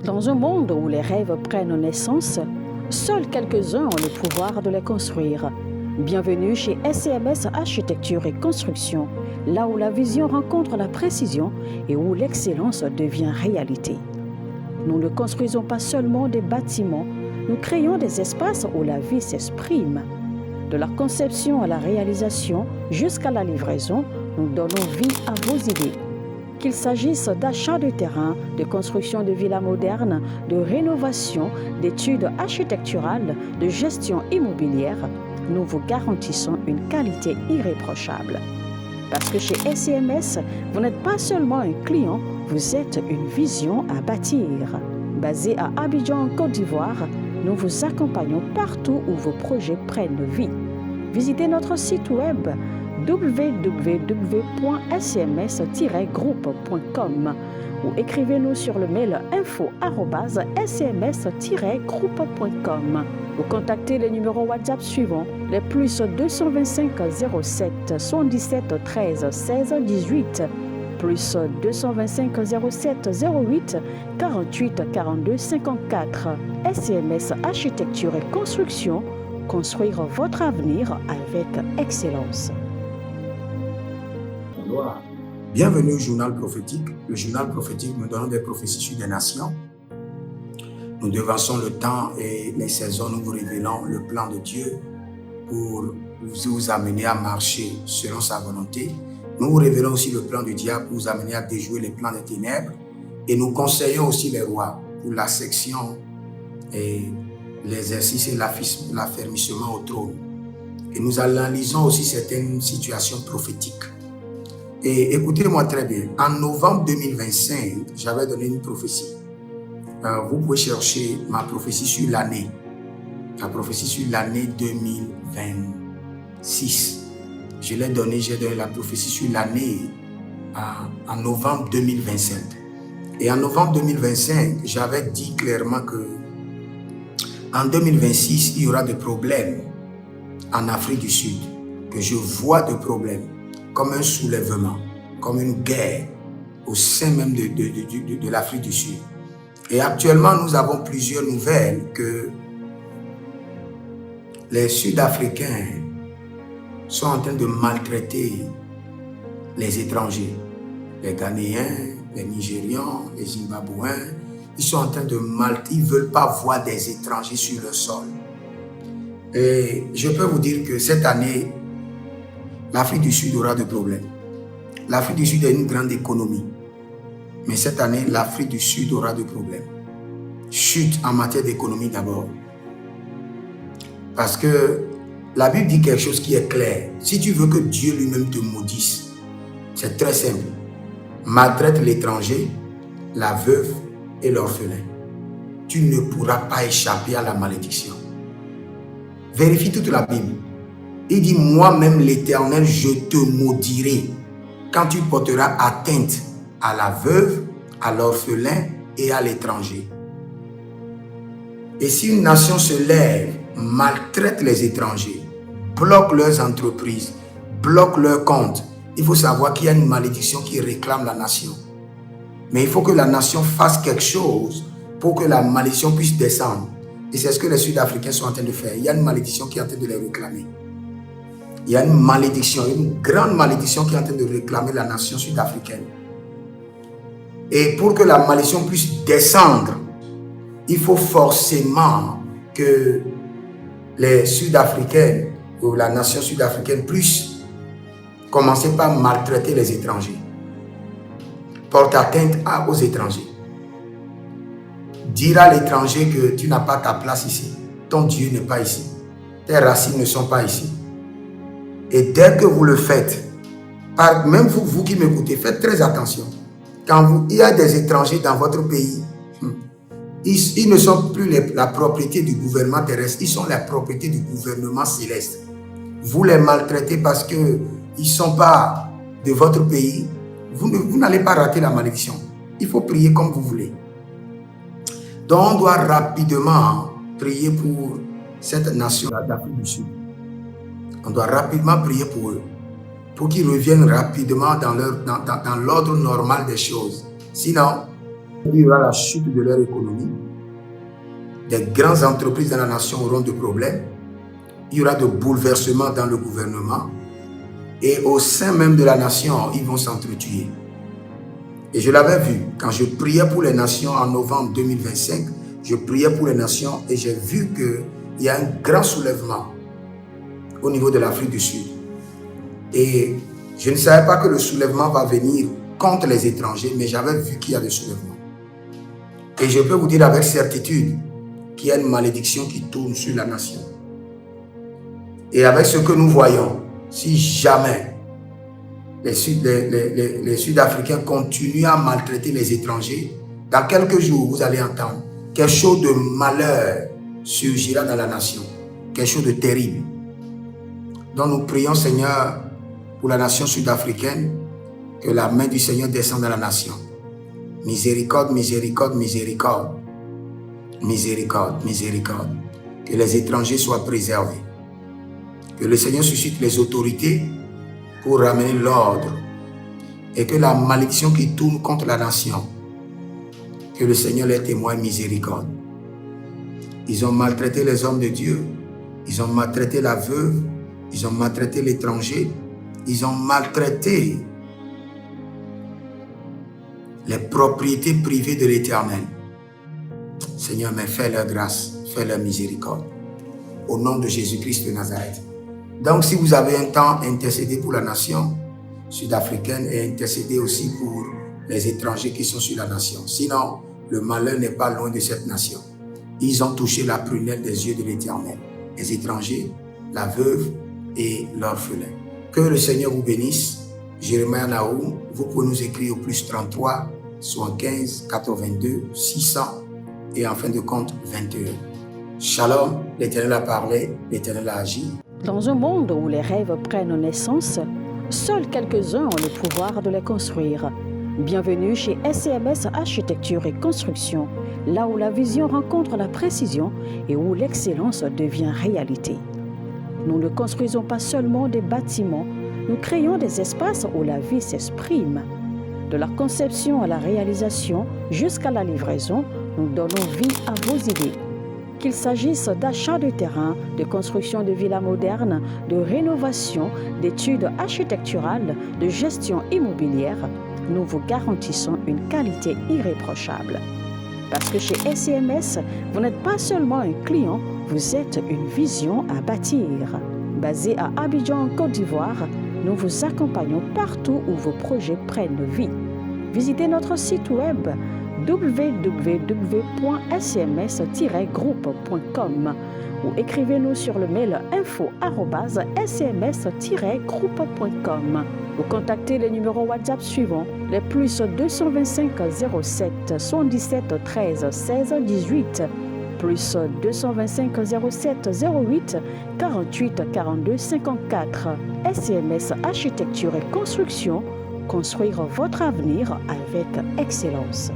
Dans un monde où les rêves prennent naissance, seuls quelques-uns ont le pouvoir de les construire. Bienvenue chez SCMS Architecture et Construction, là où la vision rencontre la précision et où l'excellence devient réalité. Nous ne construisons pas seulement des bâtiments, nous créons des espaces où la vie s'exprime. De la conception à la réalisation jusqu'à la livraison, nous donnons vie à vos idées. Qu'il s'agisse d'achat de terrain, de construction de villas modernes, de rénovation, d'études architecturales, de gestion immobilière, nous vous garantissons une qualité irréprochable. Parce que chez SCMS, vous n'êtes pas seulement un client, vous êtes une vision à bâtir. Basé à Abidjan, en Côte d'Ivoire, nous vous accompagnons partout où vos projets prennent vie. Visitez notre site web www.scms-groupe.com ou écrivez-nous sur le mail info@scms-groupe.com ou contactez les numéros WhatsApp suivants, les plus 225 07 77 13 16 18, plus 225 07 08 48 42 54. SCMS Architecture et Construction, construire votre avenir avec excellence. Bienvenue au journal prophétique. Le journal prophétique nous donne des prophéties sur des nations. Nous devançons le temps et les saisons, nous vous révélons le plan de Dieu pour vous amener à marcher selon sa volonté. Nous vous révélons aussi le plan du diable pour vous amener à déjouer les plans des ténèbres. Et nous conseillons aussi les rois pour la section et l'exercice et l'affermissement au trône. Et nous analysons aussi certaines situations prophétiques. Et écoutez-moi très bien, en novembre 2025, j'avais donné une prophétie. Vous pouvez chercher ma prophétie sur l'année. La prophétie sur l'année 2026. J'ai donné la prophétie sur l'année en novembre 2025. Et en novembre 2025, j'avais dit clairement que en 2026, il y aura des problèmes en Afrique du Sud. Que je vois des problèmes comme un soulèvement, comme une guerre au sein même de l'Afrique du Sud. Et actuellement, nous avons plusieurs nouvelles que les Sud-Africains sont en train de maltraiter les étrangers, les Ghanéens, les Nigérians, les Zimbabwéens. Ils sont en train de maltraiter, ils ne veulent pas voir des étrangers sur le sol. Et je peux vous dire que cette année, l'Afrique du Sud aura des problèmes. L'Afrique du Sud a une grande économie. Mais cette année, l'Afrique du Sud aura des problèmes. Chute en matière d'économie d'abord. Parce que la Bible dit quelque chose qui est clair. Si tu veux que Dieu lui-même te maudisse, c'est très simple. Maltraite l'étranger, la veuve et l'orphelin. Tu ne pourras pas échapper à la malédiction. Vérifie toute la Bible. Il dit, moi-même l'Éternel, je te maudirai quand tu porteras atteinte à la veuve, à l'orphelin et à l'étranger. Et si une nation se lève, maltraite les étrangers, bloque leurs entreprises, bloque leurs comptes, il faut savoir qu'il y a une malédiction qui réclame la nation. Mais il faut que la nation fasse quelque chose pour que la malédiction puisse descendre. Et c'est ce que les Sud-Africains sont en train de faire. Il y a une malédiction qui est en train de les réclamer. Il y a une malédiction, une grande malédiction qui est en train de réclamer la nation sud-africaine. Et pour que la malédiction puisse descendre, il faut forcément que les Sud-Africains ou la nation sud-africaine puisse commencer par maltraiter les étrangers. Porte atteinte aux étrangers. Dire à l'étranger que tu n'as pas ta place ici. Ton Dieu n'est pas ici. Tes racines ne sont pas ici. Et dès que vous le faites, même vous qui m'écoutez, faites très attention. Quand il y a des étrangers dans votre pays, ils ne sont plus la propriété du gouvernement terrestre, ils sont la propriété du gouvernement céleste. Vous les maltraitez parce qu'ils ne sont pas de votre pays. Vous n'allez pas rater la malédiction. Il faut prier comme vous voulez. Donc on doit rapidement prier pour cette nation d'Afrique du Sud. On doit rapidement prier pour eux, pour qu'ils reviennent rapidement dans l'ordre normal des choses. Sinon, Il y aura la chute de leur économie. Des grandes entreprises dans la nation auront des problèmes. Il y aura de bouleversements dans le gouvernement. Et au sein même de la nation, ils vont s'entretuer. Et je l'avais vu quand je priais pour les nations en novembre 2025. Je priais pour les nations et j'ai vu qu'il y a un grand soulèvement au niveau de l'Afrique du Sud. Et je ne savais pas que le soulèvement va venir contre les étrangers, mais j'avais vu qu'il y a des soulèvements. Et je peux vous dire avec certitude qu'il y a une malédiction qui tourne sur la nation. Et avec ce que nous voyons, si jamais les Sud-Africains continuent à maltraiter les étrangers, dans quelques jours, vous allez entendre quelque chose de malheur surgira dans la nation, quelque chose de terrible. Donc nous prions, Seigneur, pour la nation sud-africaine, que la main du Seigneur descende dans la nation. Miséricorde, miséricorde, miséricorde. Miséricorde, miséricorde. Que les étrangers soient préservés. Que le Seigneur suscite les autorités pour ramener l'ordre. Et que la malédiction qui tourne contre la nation, que le Seigneur les témoigne miséricorde. Ils ont maltraité les hommes de Dieu. Ils ont maltraité la veuve. Ils ont maltraité l'étranger. Ils ont maltraité les propriétés privées de l'Éternel. Seigneur, mais fais leur grâce, fais leur miséricorde. Au nom de Jésus-Christ de Nazareth. Donc, si vous avez un temps, intercédez pour la nation sud-africaine et intercédez aussi pour les étrangers qui sont sur la nation. Sinon, le malheur n'est pas loin de cette nation. Ils ont touché la prunelle des yeux de l'Éternel. Les étrangers, la veuve et l'orphelin. Que le Seigneur vous bénisse. Jérémie Naoum, vous pouvez nous écrire au plus 33 75 82 600 et en fin de compte 21. Shalom, l'Éternel a parlé, l'Éternel a agi. Dans un monde où les rêves prennent naissance, seuls quelques-uns ont le pouvoir de les construire. Bienvenue chez SCMS Architecture et Construction, là où la vision rencontre la précision et où l'excellence devient réalité. Nous ne construisons pas seulement des bâtiments, nous créons des espaces où la vie s'exprime. De la conception à la réalisation jusqu'à la livraison, nous donnons vie à vos idées. Qu'il s'agisse d'achat de terrain, de construction de villas modernes, de rénovation, d'études architecturales, de gestion immobilière, nous vous garantissons une qualité irréprochable. Parce que chez SCMS, vous n'êtes pas seulement un client, vous êtes une vision à bâtir. Basé à Abidjan, en Côte d'Ivoire, nous vous accompagnons partout où vos projets prennent vie. Visitez notre site web www.scms-groupe.com ou écrivez-nous sur le mail info@scms-groupe.com ou contactez les numéros WhatsApp suivants, les plus 225 07 77 13 16 18, plus 225 07 08 48 42 54. SCMS Architecture et Construction, construire votre avenir avec excellence.